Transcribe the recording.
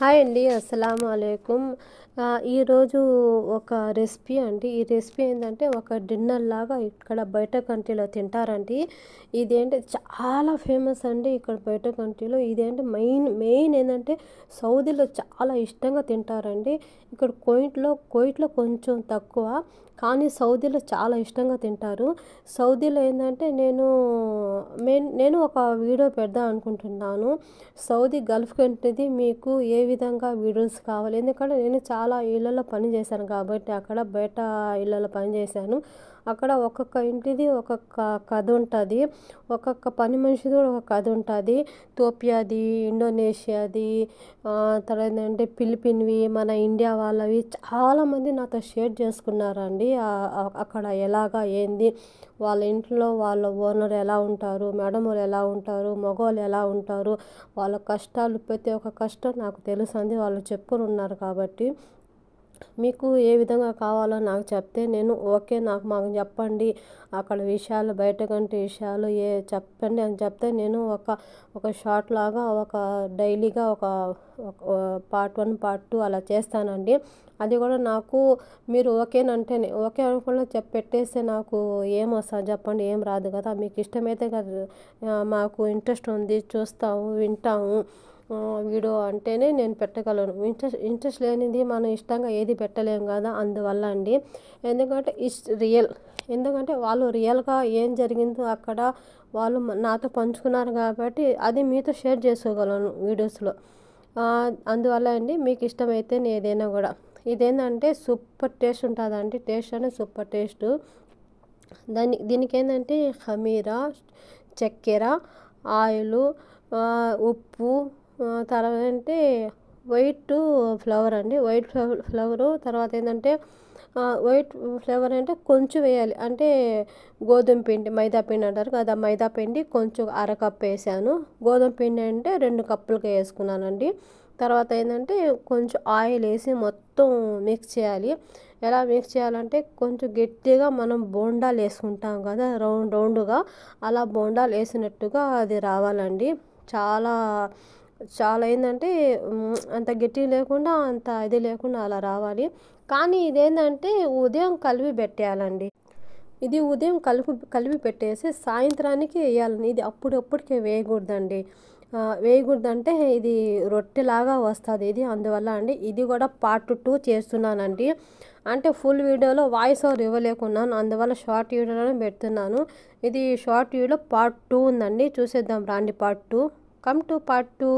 Hi అండి. అస్సలాము అలైకుం. ఈరోజు ఒక రెసిపీ అండి. ఈ రెసిపీ ఏంటంటే ఒక డిన్నర్ లాగా ఇక్కడ బయట కంట్రీలో తింటారండి. ఇదేంటి చాలా ఫేమస్ అండి ఇక్కడ బయట కంట్రీలో. ఇదేంటి మెయిన్ ఏంటంటే సౌదీలో చాలా ఇష్టంగా తింటారండి. ఇక్కడ కువైట్లో కొంచెం తక్కువ, కానీ సౌదీలో చాలా ఇష్టంగా తింటారు. సౌదీలో ఏంటంటే నేను ఒక వీడియో పెడదాం అనుకుంటున్నాను. సౌదీ గల్ఫ్ కంట్రీది మీకు ఏ విధంగా వీడియోస్ కావాలి, ఎందుకంటే నేను చాలా ఇళ్ళల్లో పని చేశాను కాబట్టి అక్కడ బయట ఇళ్ళల్లో పని చేశాను. అక్కడ ఒక్కొక్క ఇంటిది ఒక్కొక్క కథ ఉంటుంది, ఒక్కొక్క పని మనిషిది కూడా ఒక కథ ఉంటుంది. ఇథియోపియాది, ఇండోనేషియాది, తర్వాత ఏంటంటే ఫిలిపిన్వి, మన ఇండియా వాళ్ళవి చాలామంది నాతో షేర్ చేసుకున్నారండి. అక్కడ ఎలాగా ఏంది, వాళ్ళ ఇంట్లో వాళ్ళ ఓనర్ ఎలా ఉంటారు, మేడములు ఎలా ఉంటారు, మగవాళ్ళు ఎలా ఉంటారు, వాళ్ళ కష్టాలు ప్రతి ఒక్క కష్టం నాకు తెలుసు అంది. వాళ్ళు చెప్పుకొని ఉన్నారు కాబట్టి మీకు ఏ విధంగా కావాలో నాకు చెప్తే నేను ఓకే, మాకు చెప్పండి, అక్కడ విషయాలు బయట కంటే విషయాలు చెప్పండి అని చెప్తే నేను ఒక షార్ట్ లాగా ఒక డైలీగా ఒక పార్ట్ 1 పార్ట్ 2 అలా చేస్తానండి. అది కూడా నాకు మీరు ఓకేనంటేనే, ఓకే అనుకున్న పెట్టేస్తే నాకు ఏం వస్తుంది చెప్పండి, ఏం రాదు కదా. మీకు ఇష్టమైతే కదా, మాకు ఇంట్రెస్ట్ ఉంది, చూస్తాము, వింటాము వీడియో అంటేనే నేను పెట్టగలను. ఇంట్రెస్ట్ లేనిది మనం ఇష్టంగా ఏది పెట్టలేము కదా. అందువల్ల అండి, ఎందుకంటే రియల్, ఎందుకంటే వాళ్ళు రియల్గా ఏం జరిగిందో అక్కడ వాళ్ళు నాతో పంచుకున్నారు కాబట్టి అది మీతో షేర్ చేసుకోగలను వీడియోస్లో. అందువల్ల అండి, మీకు ఇష్టమైతే ఏదైనా కూడా, ఇదేంటంటే సూపర్ టేస్ట్ ఉంటుందండి. టేస్ట్ అనేది సూపర్ టేస్ట్. దీనికి ఏంటంటే ఖమీరా, చక్కెర, ఆయిలు, ఉప్పు, తర్వాత అంటే వైట్ ఫ్లవర్ అండి. వైట్ ఫ్లవరు తర్వాత ఏంటంటే వైట్ ఫ్లేవర్ అంటే కొంచెం వేయాలి, అంటే గోధుమ పిండి, మైదా పిండి అంటారు కదా, మైదా పిండి కొంచెం అరకప్పు వేసాను. గోధుమ పిండి అంటే 2 కప్పులుగా వేసుకున్నానండి. తర్వాత ఏంటంటే కొంచెం ఆయిల్ వేసి మొత్తం మిక్స్ చేయాలి. ఎలా మిక్స్ చేయాలంటే కొంచెం గట్టిగా మనం బోండాలు వేసుకుంటాం కదా, రౌండ్గా, అలా బోండాలు వేసినట్టుగా అది రావాలండి. చాలా చాలా ఏంటంటే అంత గట్టిగా లేకుండా అంత ఇది లేకుండా అలా రావాలి. కానీ ఇదేంటంటే ఉదయం కలిపి పెట్టేయాలండి. ఇది ఉదయం కలిపి పెట్టేసి సాయంత్రానికి వేయాలని, ఇది అప్పటికే వేయకూడదండి. వేయకూడదంటే ఇది రొట్టెలాగా వస్తుంది ఇది. అందువల్ల అండి ఇది కూడా పార్ట్ 2 చేస్తున్నానండి. అంటే ఫుల్ వీడియోలో వాయిస్ ఓవర్ ఇవ్వలేకున్నాను, అందువల్ల షార్ట్ వీడియోలోనే పెడుతున్నాను. ఇది షార్ట్ వీడియో పార్ట్ 2 ఉందండి, చూసేద్దాం రండి. Part 2 come to part 2.